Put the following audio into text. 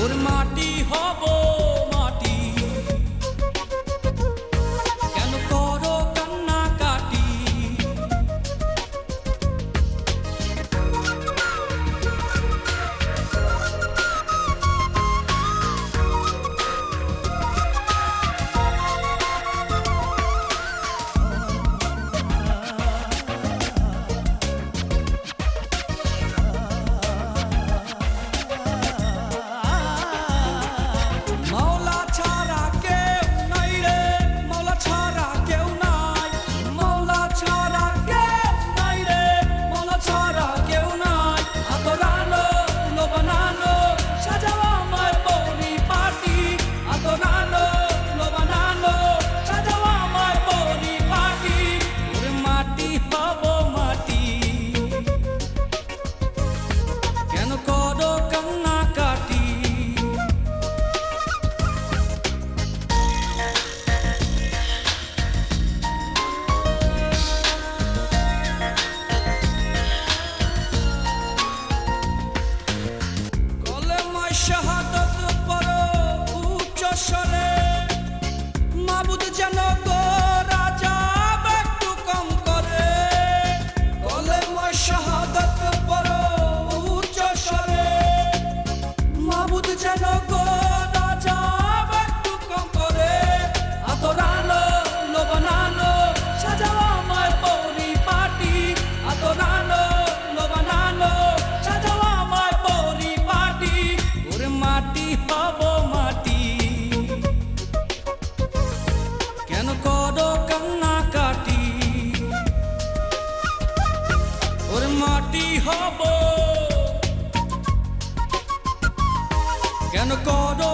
ওর মাটি হব মাটি, কেন করো কান্নাকাটি? শাহাদাত পড়ো উচ্চ স্বরে, মাবুদ যেন গো রাজা একটু কম করে। কলেমা শাহাদাত পড়ো উচ্চ স্বরে, মাবুদ যেন গো রাজা একটু কম করে। আদরানো লোবানানো সাজাও আমার পরিপাটি, আদরানো লোবানানো সাজাও আমার পরিপাটি। ওরে মাটি হব মাটি, কেন করো কান্নাকাটি? ওরে মাটি হব, কেন করো